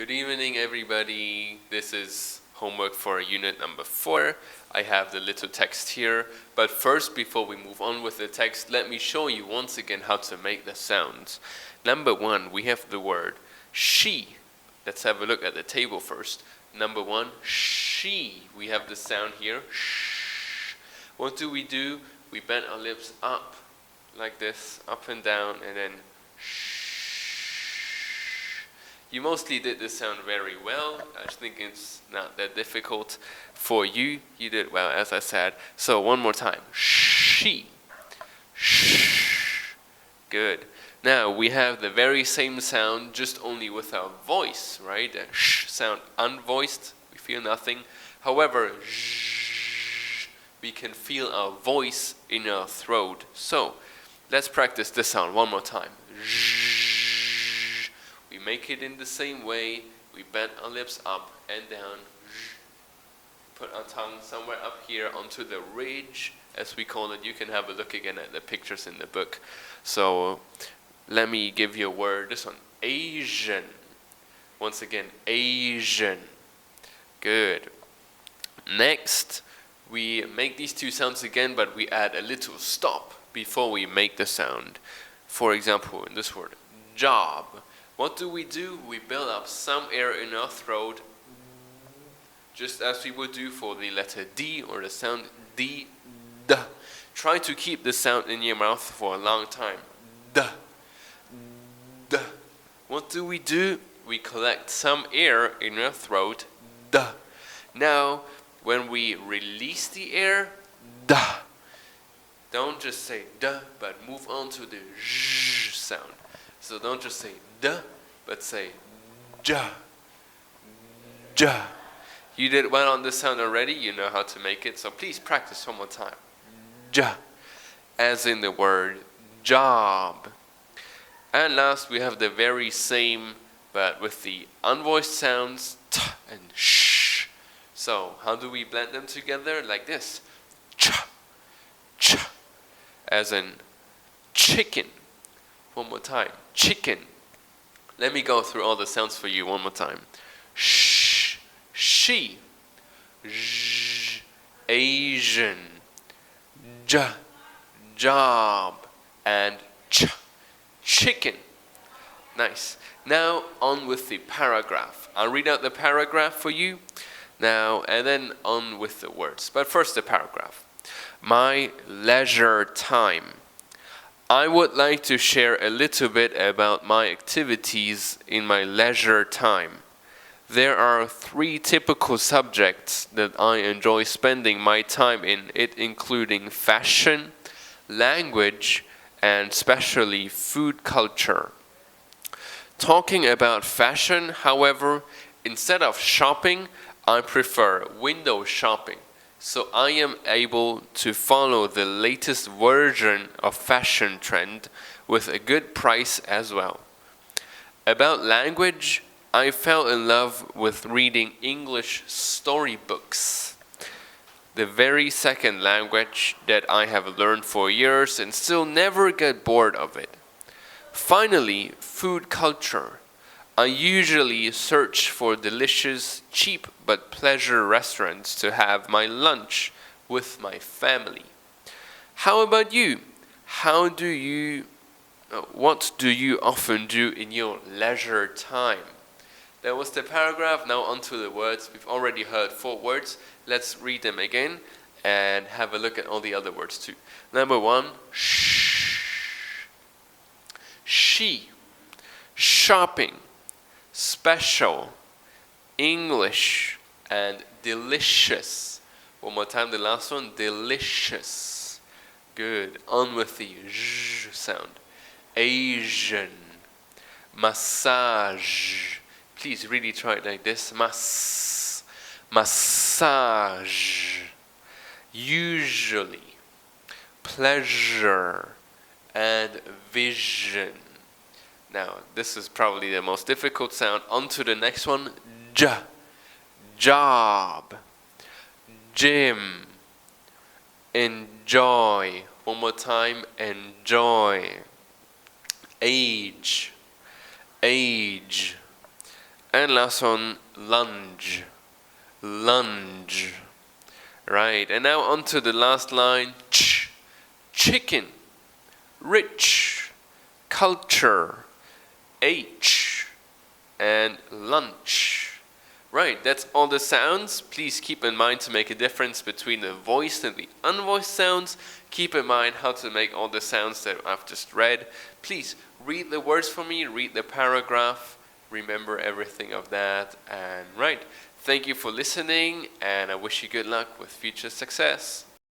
Good evening, everybody. This is homework for unit number 4. I have the little text here. But first, before we move on with the text, let me show you once again how to make the sounds. Number 1, we have the word she. Let's have a look at the table first. Number 1, she. We have the sound here, shh. What do? We bend our lips up like this, up and down, and then shh. You mostly did this sound very well. I think it's not that difficult for you. You did well, as I said. So one more time. She. Shh. Good. Now we have the very same sound, just only with our voice, right? The sh sound unvoiced. We feel nothing. However, we can feel our voice in our throat. So let's practice this sound one more time. We make it in the same way. We bend our lips up and down. Put our tongue somewhere up here onto the ridge, as we call it. You can have a look again at the pictures in the book. So let me give you a word. This one, Asian. Once again, Asian. Good. Next, we make these two sounds again, but we add a little stop before we make the sound. For example, in this word, job. What do? We build up some air in our throat, just as we would do for the letter D or the sound D, D. Try to keep the sound in your mouth for a long time. D, D. What do? We collect some air in our throat, D. Now, when we release the air, D. Don't just say D, but move on to the Z sound. So don't just say D, but say ja, ja. You did well on this sound already. You know how to make it. So please practice one more time. Ja, as in the word job. And last, we have the very same, but with the unvoiced sounds t and sh. So how do we blend them together? Like this. Cha, cha. As in chicken. One more time. Chicken. Let me go through all the sounds for you one more time. Shh, she, zh, Asian, j, job, and ch, chicken. Nice. Now on with the paragraph. I'll read out the paragraph for you now, and then on with the words. But first the paragraph. My leisure time. I would like to share a little bit about my activities in my leisure time. There are 3 typical subjects that I enjoy spending my time in, it including fashion, language, and especially food culture. Talking about fashion, however, instead of shopping, I prefer window shopping. So I am able to follow the latest version of fashion trend with a good price as well. About language, I fell in love with reading English storybooks. The very second language that I have learned for years and still never get bored of it. Finally, food culture. I usually search for delicious, cheap but pleasure restaurants to have my lunch with my family. How about you? What do you often do in your leisure time? That was the paragraph. Now on to the words. We've already heard 4 words. Let's read them again and have a look at all the other words too. Number 1, shh, she, shopping, special, English, and delicious. One more time, the last one, delicious. Good. On with the zh sound. Asian, massage. Please really try it like this. Massage. Usually, pleasure, and vision. Now, this is probably the most difficult sound. On to the next one. J, job, gym, enjoy. One more time. Enjoy. Age, And last one, lunge. Lunge. Right, and now on to the last line. Chicken. Rich. Culture. H. And lunch. Right, that's all the sounds. Please keep in mind to make a difference between the voiced and the unvoiced sounds. Keep in mind how to make all the sounds that I've just read. Please read the words for me, read the paragraph, remember everything of that. And right, thank you for listening, and I wish you good luck with future success.